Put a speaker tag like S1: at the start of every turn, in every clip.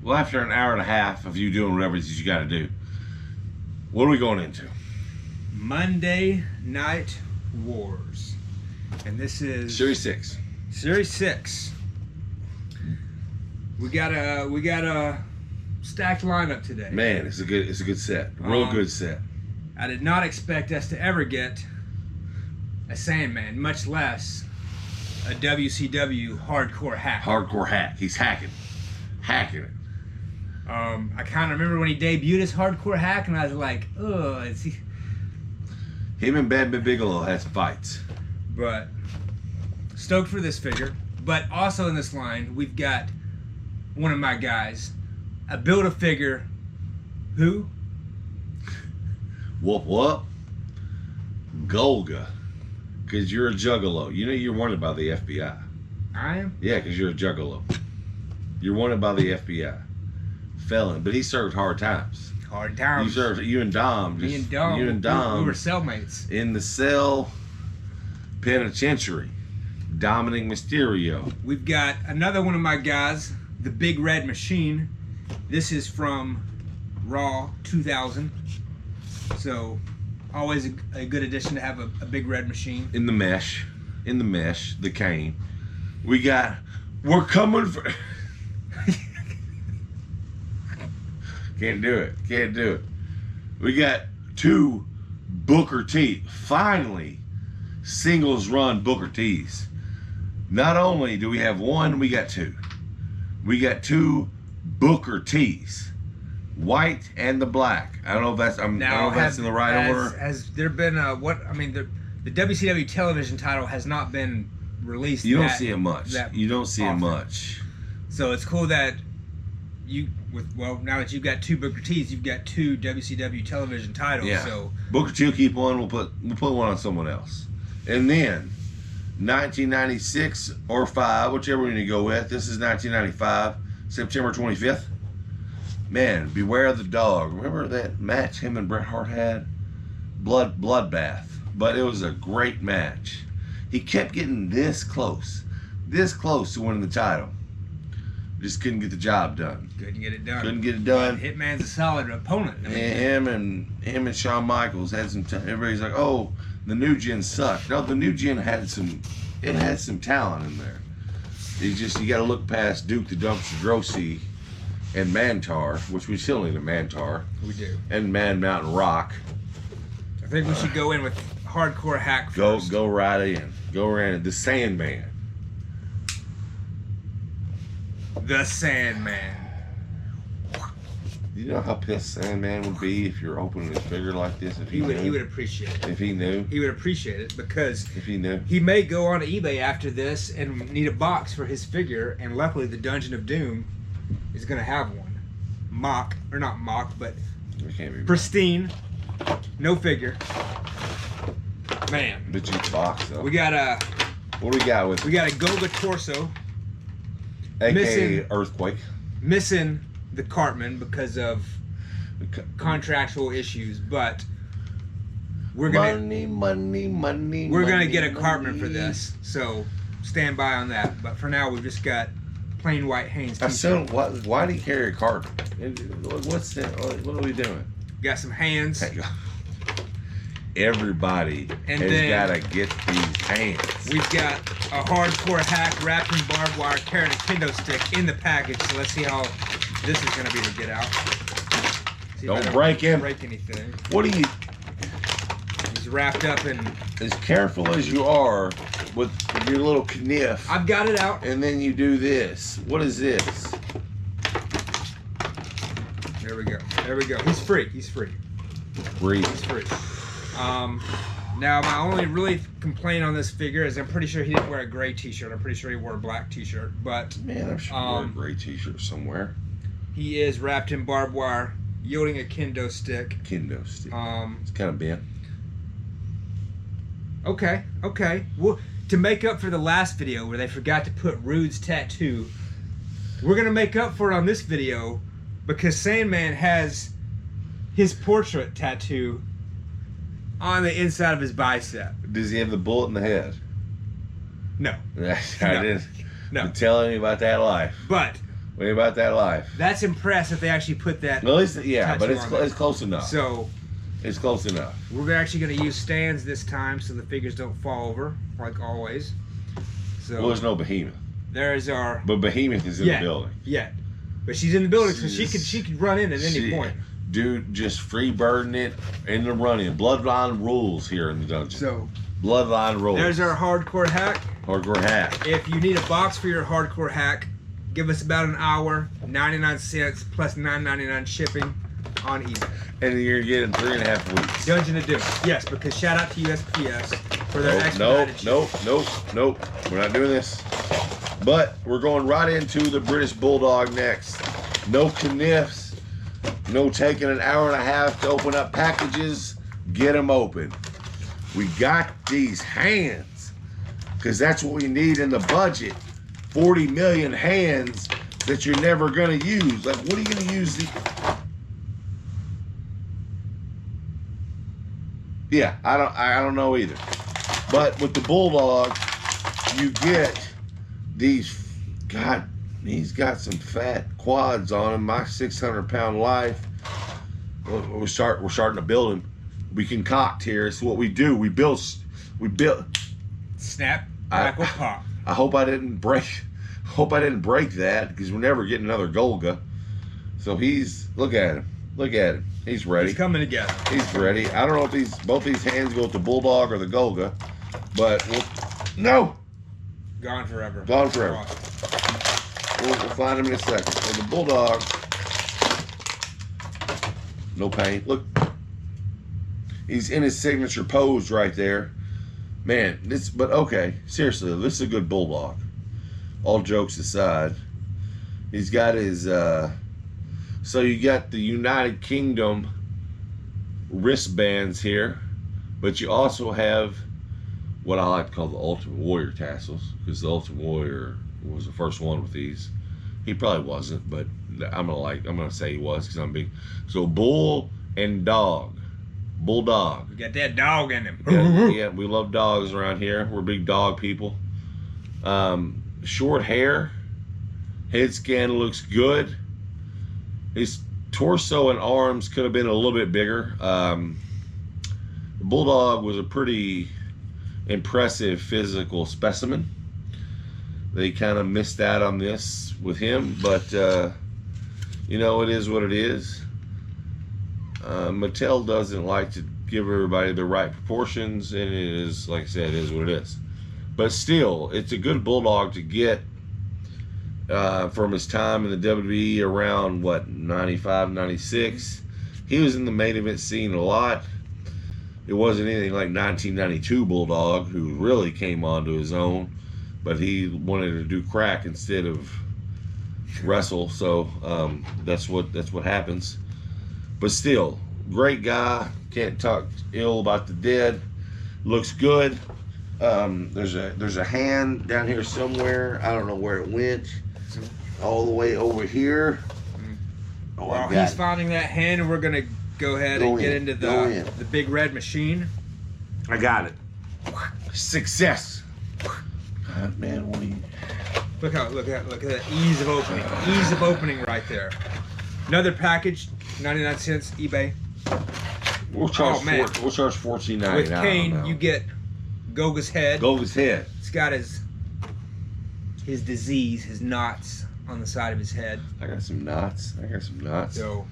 S1: Well, after an hour and a half of you doing whatever it is you got to do, what are we going into?
S2: Monday Night Wars. And this is
S1: Series 6.
S2: Series 6. We got a stacked lineup today.
S1: Man, it's a good set. Real good set.
S2: I did not expect us to ever get a Sandman, much less a WCW hardcore hack.
S1: Hardcore hack. He's hacking it.
S2: I kind of remember when he debuted as hardcore hack, and I was like, oh, is he?
S1: Him and Bad Bigelow had some fights.
S2: But stoked for this figure. But also in this line, we've got one of my guys. I built a figure. Who?
S1: Whoop. Golga. Because you're a juggalo. You know you're wanted by the FBI.
S2: I am?
S1: Yeah, because you're a juggalo. You're wanted by the FBI. Felon. But he served hard times.
S2: Hard times.
S1: You served, you and Dom.
S2: Me and Dom.
S1: You and Dom.
S2: We were cellmates.
S1: In the cell penitentiary. Dominic Mysterio.
S2: We've got another one of my guys, the Big Red Machine. This is from Raw 2000. So, always a good addition to have a Big Red Machine.
S1: In the mesh, the cane. We're coming for... Can't do it. We got 2 Booker T. Finally, singles run Booker T's. Not only do we have 1, we got 2. We got 2 Booker T's. White and the black. I don't know if that's I don't know if that's in the right order.
S2: Has there been the WCW television title has not been released.
S1: You don't see it much. You don't see it much.
S2: So it's cool that now that you've got 2 Booker T's, you've got 2 WCW television titles.
S1: Yeah.
S2: So
S1: Booker T will keep one. We'll put one on someone else. And then 1996 or 5, whichever one you go with. This is 1995, September 25th. Man, Beware the Dog. Remember that match him and Bret Hart had? Bloodbath. But it was a great match. He kept getting this close to winning the title. Just couldn't get the job done.
S2: Couldn't get it done. Hitman's a solid opponent. I mean,
S1: him and Shawn Michaels had some time. Everybody's like, oh, the new gen sucked. No, the new gen had some talent in there. You got to look past Duke the Dumpster Drosy and Mantar, which we still need a Mantar.
S2: We do.
S1: And Man Mountain Rock.
S2: I think we should go in with hardcore hack first.
S1: Go right in. The Sandman.
S2: The Sandman.
S1: You know how pissed Sandman would be if you're opening his figure like this? If he
S2: would appreciate it.
S1: If he knew.
S2: He would appreciate it because
S1: if he knew.
S2: He may go on eBay after this and need a box for his figure, and luckily the Dungeon of Doom is going to have one. Not mock, but pristine. No figure. Man.
S1: But you box though.
S2: We got a...
S1: What do we got with...
S2: We got a Goga torso.
S1: AKA Earthquake.
S2: Missing the Cartman because of contractual issues, but we're gonna we're gonna get a Cartman for this, so stand by on that. But for now, we've just got plain white Hanes t-shirt.
S1: Why do you carry a Cartman? What's that? What are we doing?
S2: Got some hands.
S1: Everybody has got to get these hands.
S2: We've got a hardcore hack wrapped in barbed wire carrying a kendo stick in the package. So let's see how this is going to be to get out.
S1: Don't break him.
S2: Break anything.
S1: What are you?
S2: He's wrapped up in.
S1: As careful as you are with your little kniff.
S2: I've got it out.
S1: And then you do this. What is this?
S2: There we go. He's free. He's free. Now my only really complaint on this figure is I'm pretty sure he didn't wear a gray t-shirt. I'm pretty sure he wore a black t-shirt. But
S1: man, I'm sure he wore a gray t-shirt somewhere.
S2: He is wrapped in barbed wire, yielding a kendo stick.
S1: It's kind of bent.
S2: Okay. Well, to make up for the last video where they forgot to put Rude's tattoo, we're gonna make up for it on this video because Sandman has his portrait tattoo on the inside of his bicep.
S1: Does he have the bullet in the head?
S2: No.
S1: I didn't. No. Tell me about that life.
S2: But
S1: We ain't about that life.
S2: That's impressed that they actually put that.
S1: At least, yeah, but it's
S2: tattoo on
S1: close enough.
S2: So
S1: it's close enough.
S2: we're actually going to use stands this time so the figures don't fall over like always. So
S1: Well, there's no Behemoth,
S2: there's our.
S1: but Behemoth is in the building.
S2: Yeah, but she's in the building, so she could run in at any point.
S1: Dude, just free birding it in the run-in. Bloodline rules here in the dungeon.
S2: So
S1: Bloodline rules.
S2: there's our hardcore hack.
S1: Hardcore hack.
S2: If you need a box for your hardcore hack, give us about an hour, 99 cents plus $9.99 shipping on eBay.
S1: And you're getting 3.5 weeks.
S2: Dungeon to do. Yes, because shout out to USPS for their expedited shipping.
S1: Nope. We're not doing this. But we're going right into the British Bulldog next. No kniffs. No taking an hour and a half to open up packages. Get them open. We got these hands because that's what we need in the budget. 40 million hands that you're never gonna use. Like, what are you gonna use? Yeah, I don't know either. But with the Bulldog, you get these. God, he's got some fat quads on him. My 600-pound life. We're starting to build him. We concoct here. It's what we do. We build.
S2: Snap, crackle, pop.
S1: I hope I didn't break that because we're never getting another Golga. So look at him. He's ready.
S2: He's coming together.
S1: He's ready. I don't know if both these hands go with the Bulldog or the Golga, but no.
S2: Gone forever.
S1: Gone forever. We'll find him in a second. So the Bulldog, no pain. Look, he's in his signature pose right there. Man, but okay, seriously, this is a good Bulldog. All jokes aside, he's got his, so you got the United Kingdom wristbands here, but you also have what I like to call the Ultimate Warrior tassels, because the Ultimate Warrior was the first one with these. He probably wasn't, but I'm gonna say he was because I'm big. So bull and dog. Bulldog.
S2: We got that dog in him.
S1: Yeah, we love dogs around here. We're big dog people. Short hair. Head scan looks good. His torso and arms could have been a little bit bigger. The Bulldog was a pretty impressive physical specimen. They kind of missed out on this with him, but you know, it is what it is. Mattel doesn't like to give everybody the right proportions, and it is, like I said, it is what it is. But still, it's a good Bulldog to get from his time in the WWE around, what, 95, 96. He was in the main event scene a lot. It wasn't anything like 1992 Bulldog, who really came onto his own, but he wanted to do crack instead of wrestle, so that's what happens. But still, great guy. Can't talk ill about the dead. Looks good. There's a hand down here somewhere. I don't know where it went. All the way over here.
S2: Oh, while he's finding that hand, we're gonna go ahead and get into the big red machine.
S1: I got it. Success. God, man, what are you?
S2: Look at that ease of opening. Ease of opening right there. Another package, 99 cents, eBay.
S1: We'll charge $14.99.
S2: With Kane, you get Goga's head.
S1: Goga's head.
S2: It's got his disease, his knots on the side of his head.
S1: I got some knots.
S2: So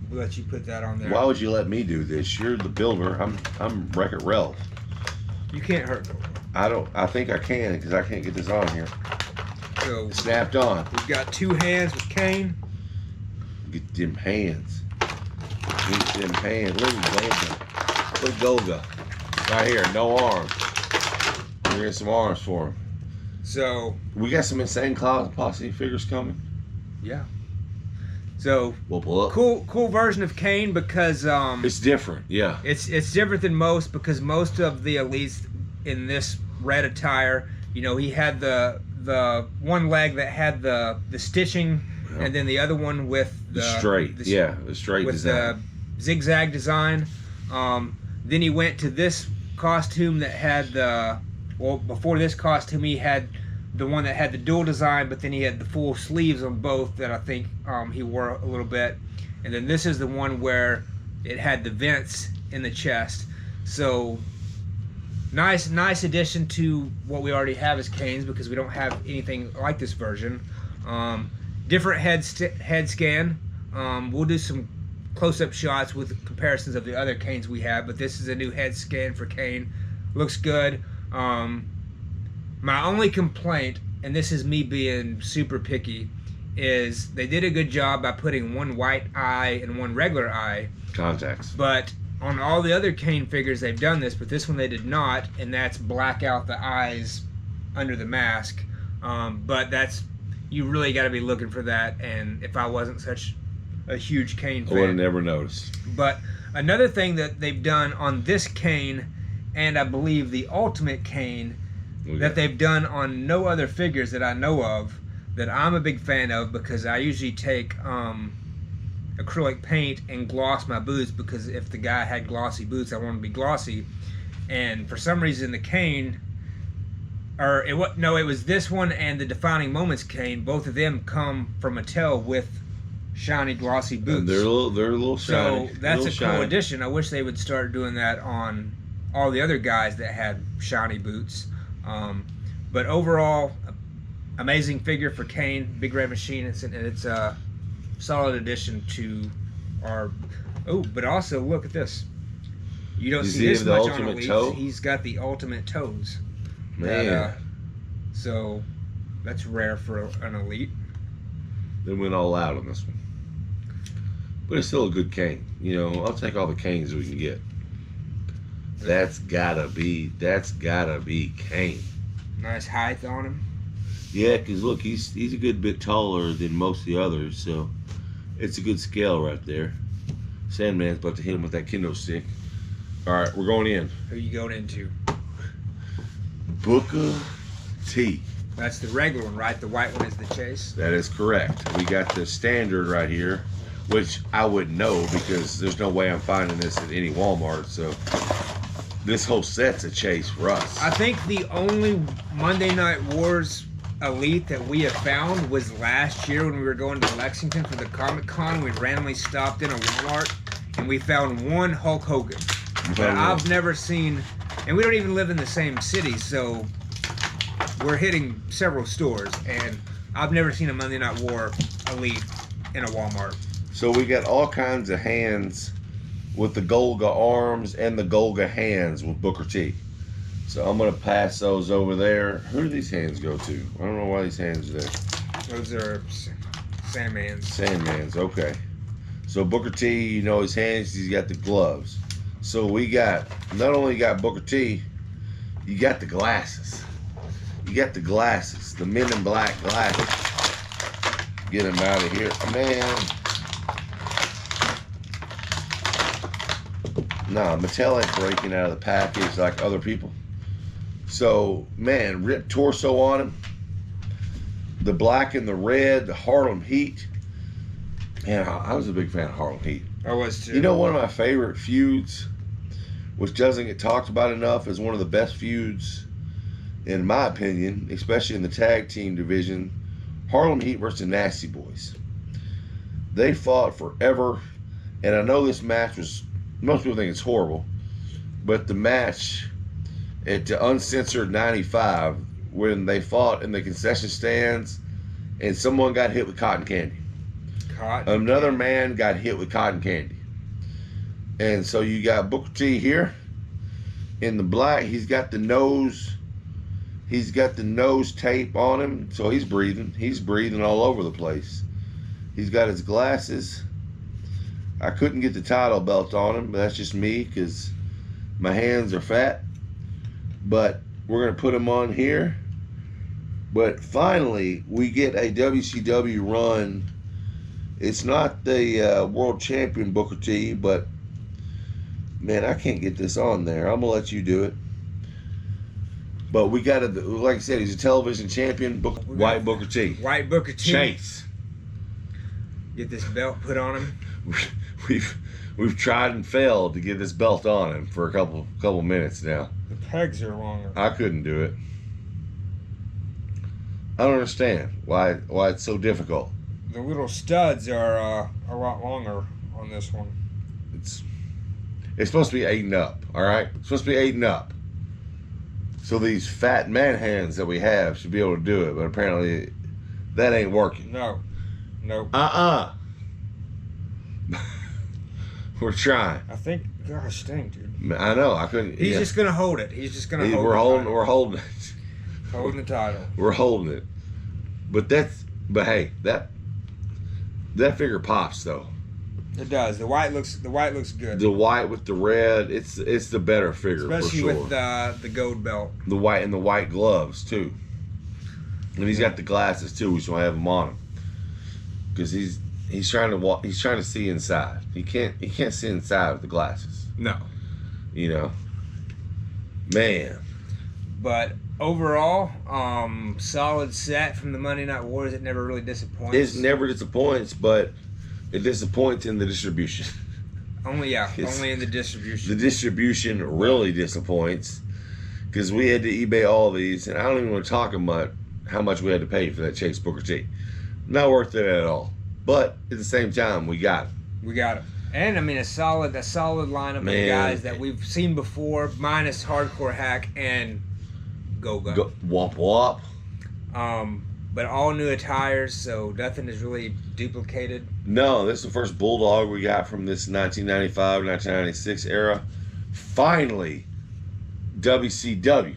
S2: we'll let you put that on there.
S1: Why would you let me do this? You're the builder. I'm Wreck-It Ralph.
S2: You can't hurt Goga.
S1: I think I can because I can't get this on here.
S2: So
S1: snapped on.
S2: We've got two hands with Kane.
S1: Get them hands. Get them hands. Look at Goga. Right here, no arms. We're getting some arms for him.
S2: So
S1: we got some Insane Closet Posse figures coming.
S2: Yeah. So cool version of Kane because
S1: it's different. Yeah.
S2: It's different than most because most of the elites in this red attire, you know, he had the one leg that had the stitching, and then the other one with the straight.
S1: The straight
S2: with
S1: design.
S2: The zigzag design. Then he went to this costume that had before this costume he had the one that had the dual design, but then he had the full sleeves on both that I think he wore a little bit. And then this is the one where it had the vents in the chest. So nice addition to what we already have as Kane's, because we don't have anything like this version. Different head scan. We'll do some close-up shots with comparisons of the other Kane's we have, but this is a new head scan for Kane. Looks good. My only complaint, and this is me being super picky, is they did a good job by putting one white eye and one regular eye.
S1: Contacts.
S2: But on all the other Kane figures, they've done this, but this one they did not, and that's black out the eyes under the mask. But that's, you really got to be looking for that, and if I wasn't such a huge Kane fan,
S1: I would have never noticed.
S2: But another thing that they've done on this Kane, and I believe the Ultimate Kane, that they've done on no other figures that I know of, that I'm a big fan of, because I usually take acrylic paint and gloss my boots, because if the guy had glossy boots, I want them to be glossy. And for some reason the Kane, it was this one and the Defining Moments Kane, both of them come from Mattel with shiny glossy boots.
S1: And they're a little shiny.
S2: So that's a cool addition. I wish they would start doing that on all the other guys that had shiny boots. But overall, amazing figure for Kane, Big Red Machine. It's a solid addition to our. Oh, but also look at this. You don't see this much on Elite. He's got the ultimate toes.
S1: Man.
S2: So that's rare for an Elite.
S1: They went all out on this one, but it's still a good Kane. You know, I'll take all the Kanes we can get. That's gotta be Kane.
S2: Nice height on him.
S1: Yeah, because look, he's a good bit taller than most of the others, so it's a good scale right there. Sandman's about to hit him with that kendo stick. All right, we're going in.
S2: Who you going into?
S1: Booker T.
S2: That's the regular one, right? The white one is the Chase?
S1: That is correct. We got the standard right here, which I wouldn't know because there's no way I'm finding this at any Walmart, so this whole set's a Chase for us.
S2: I think the only Monday Night Wars Elite that we have found was last year when we were going to Lexington for the Comic Con. We randomly stopped in a Walmart and we found one Hulk Hogan. But I've never seen, and we don't even live in the same city, so we're hitting several stores, and I've never seen a Monday Night War Elite in a Walmart.
S1: So we got all kinds of hands with the Golga arms and the Golga hands with Booker T. So I'm going to pass those over there. Who do these hands go to? I don't know why these hands are there.
S2: Those are Sandman's.
S1: Sandman's, okay. So Booker T, you know his hands, he's got the gloves. So we got, not only got Booker T, you got the glasses. You got the glasses, the Men in Black glasses. Get him out of here, man. Nah, Mattel ain't breaking out of the package like other people. So, man, ripped torso on him. The black and the red, the Harlem Heat. Man, I was a big fan of Harlem Heat.
S2: I was too.
S1: You know, one of my favorite feuds, which doesn't get talked about enough, is one of the best feuds, in my opinion, especially in the tag team division, Harlem Heat versus the Nasty Boys. They fought forever, and I know this match was, most people think it's horrible, but the match at the Uncensored 95, when they fought in the concession stands and someone got hit with cotton candy. Another man got hit with cotton candy. And so you got Booker T here in the black. He's got the nose tape on him, so he's breathing all over the place. He's got his glasses. I couldn't get the title belt on him, but that's just me because my hands are fat. But we're going to put him on here. But finally, we get a WCW run. It's not the world champion Booker T, but man, I can't get this on there. I'm going to let you do it. But we got to, like I said, he's a television champion, White Booker T.
S2: White Booker T.
S1: Chase.
S2: Get this belt put on him.
S1: We've tried and failed to get this belt on him for a couple minutes now.
S2: The pegs are longer.
S1: I couldn't do it. I don't understand why it's so difficult.
S2: The little studs are a lot longer on this one.
S1: It's supposed to be 8 and up, all right? It's supposed to be 8 and up. So these fat man hands that we have should be able to do it, but apparently that ain't working.
S2: No. Nope.
S1: We're trying.
S2: I think, gosh dang, dude.
S1: I know, I couldn't.
S2: He's just gonna hold it. He's just gonna hold it.
S1: We're holding it.
S2: Holding the title.
S1: We're holding it. But hey, that figure pops though.
S2: It does. The white looks good.
S1: The white with the red, it's the better figure,
S2: especially
S1: for sure.
S2: With the gold belt.
S1: The white and the white gloves too. And he's got the glasses too, so I have them on him. Because he's trying to walk. He's trying to see inside. He can't see inside with the glasses.
S2: No.
S1: You know. Man.
S2: But overall, solid set from the Monday Night Wars. It never really disappoints.
S1: It never disappoints, but it disappoints in the distribution.
S2: Only in the distribution.
S1: The distribution really disappoints because we had to eBay all these, and I don't even want to talk about how much we had to pay for that Chase Booker T. Not worth it at all. But at the same time, we got it.
S2: We got it. And I mean a solid lineup of guys that we've seen before, minus Hardcore Hack and Goga.
S1: Womp womp.
S2: But all new attires, so nothing is really duplicated.
S1: No, this is the first Bulldog we got from this 1995, 1996 era. Finally, WCW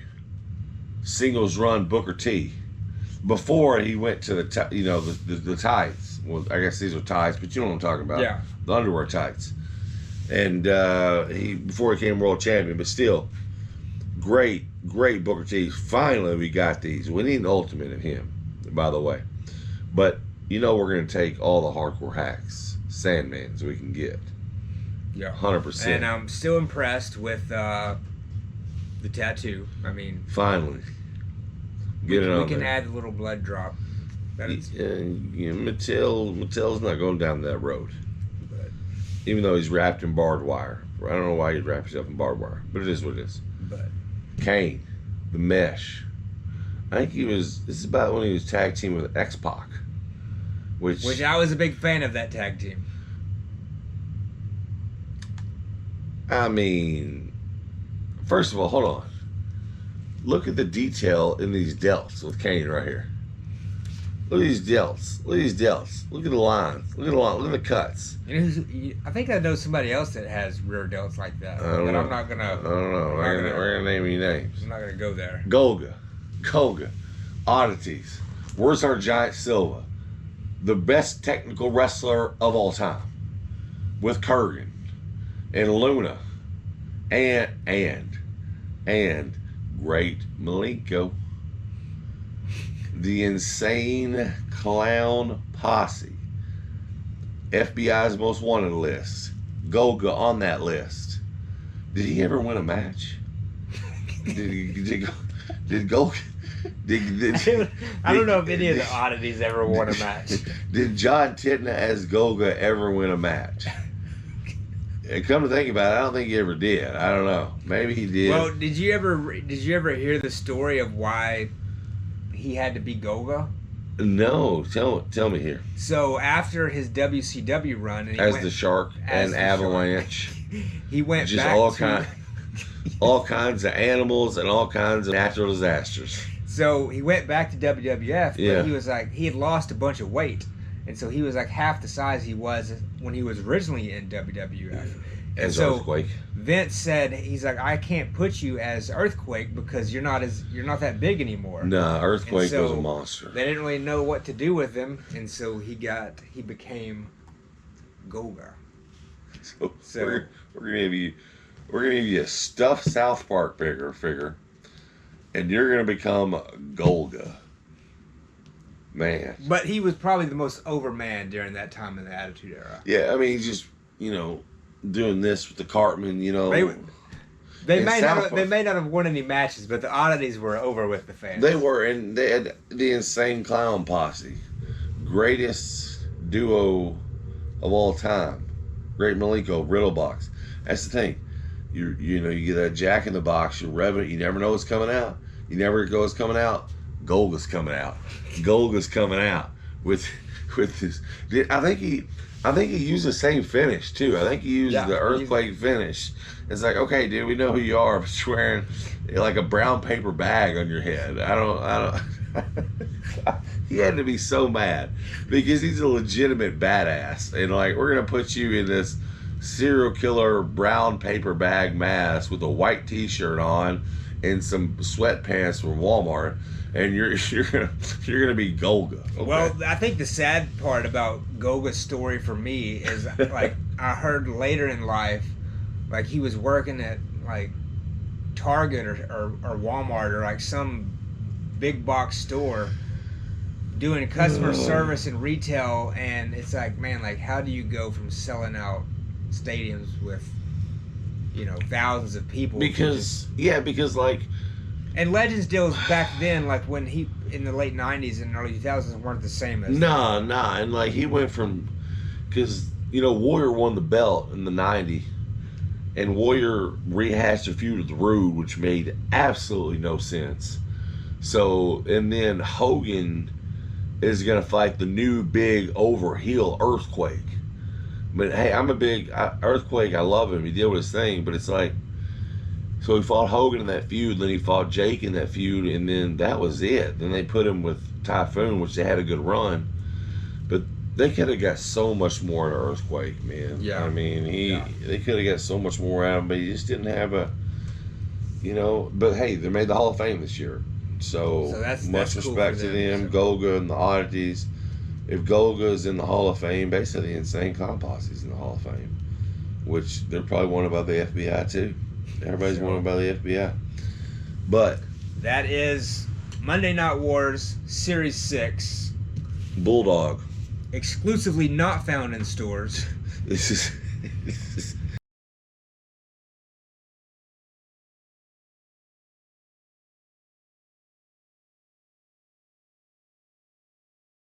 S1: singles run Booker T. Before he went to the tights. Well, I guess these are tights, but you know what I'm talking about.
S2: Yeah.
S1: The underwear tights. And before he became world champion, but still, great Booker T. Finally, we got these. We need an ultimate of him, by the way. But we're going to take all the Hardcore Hacks, Sandmans we can get.
S2: Yeah.
S1: 100%.
S2: And I'm still impressed with the tattoo. I mean,
S1: finally. Get it on
S2: we can
S1: there.
S2: add a little blood drop.
S1: Mattel's not going down that road.
S2: But,
S1: even though he's wrapped in barbed wire. I don't know why he'd wrap himself in barbed wire, but it is what it is.
S2: But
S1: Kane, the mesh. I think this is about when he was tag team with X-Pac. Which
S2: I was a big fan of that tag team.
S1: I mean, first of all, hold on. Look at the detail in these delts with Kane right here. Look at these delts. Look at these delts. Look at the lines. Look at the line. Look at the cuts.
S2: I think I know somebody else that has rear delts like that.
S1: I don't know.
S2: I'm not gonna.
S1: I don't know. We're gonna name any names.
S2: I'm not gonna go there.
S1: Koga, Oddities. Where's our Giant Silva? The best technical wrestler of all time, with Kurgan and Luna, and Great Malenko. The Insane Clown Posse. FBI's Most Wanted list. Goga on that list. Did he ever win a match? Did Goga?
S2: I don't know if any of the Oddities ever won a match.
S1: Did John Titna as Goga ever win a match? And come to think about it, I don't think he ever did. I don't know. Maybe he did.
S2: Well, did you ever hear the story of why he had to be Goga?
S1: No, tell me here.
S2: So after his WCW run, and
S1: the Shark and Avalanche,
S2: he went
S1: just
S2: back
S1: all kinds of animals and all kinds of natural disasters.
S2: So he went back to WWF, but
S1: Yeah.
S2: he was like, he had lost a bunch of weight, and so he was like half the size he was when he was originally in WWF. And
S1: As
S2: so
S1: Earthquake.
S2: Vince said, he's like, I can't put you as Earthquake because you're not that big anymore.
S1: Nah, Earthquake
S2: so
S1: was a monster.
S2: They didn't really know what to do with him, and so he became Goga.
S1: So we're gonna give you a stuffed South Park figure, and you're gonna become Golga. Man.
S2: But he was probably the most over man during that time in the Attitude Era.
S1: Yeah, I mean, he's just doing this with the Cartman,
S2: They may not have won any matches, but the Oddities were over with the fans.
S1: They were, and they had the Insane Clown Posse, greatest duo of all time. Great Malenko, Riddle Box. That's the thing. You get that Jack in the Box. You're revving. You never know what's coming out. You never know what's coming out. Golga's coming out. Golga's coming out with this. I think he used the same finish too. I think he used the earthquake finish. It's like, okay, dude, we know who you are, but you're wearing like a brown paper bag on your head. I don't. He had to be so mad because he's a legitimate badass, and like, we're gonna put you in this serial killer brown paper bag mask with a white T-shirt on and some sweatpants from Walmart, and you're gonna be Golga. Okay.
S2: Well, I think the sad part about Golga's story for me is like I heard later in life, like he was working at like Target or Walmart or like some big box store doing customer service and retail, and it's like, man, like how do you go from selling out stadiums with, you know, thousands of people?
S1: Because like,
S2: and Legends deals back then, like when he in the late 90s and early 2000s weren't the same as
S1: nah, and like he went from, because you know Warrior won the belt in the 90s, and Warrior rehashed a feud with Rude, which made absolutely no sense. So, and then Hogan is gonna fight the new big over heel Earthquake. But hey, I'm a big Earthquake. I love him. He did his thing, but it's like, so he fought Hogan in that feud, then he fought Jake in that feud, and then that was it. Then they put him with Typhoon, which they had a good run, but they could have got so much more in Earthquake, man.
S2: Yeah.
S1: I mean, they could have got so much more out of him, but he just didn't have a, you know. But hey, they made the Hall of Fame this year, so that's much respect to them, Golga and the Oddities. If Golga's in the Hall of Fame, basically the Insane Clown Posse's in the Hall of Fame, which they're probably wanted by the FBI too. Everybody's wanted by the FBI. But
S2: that is Monday Night Wars Series 6.
S1: Bulldog.
S2: Exclusively not found in stores.
S1: This is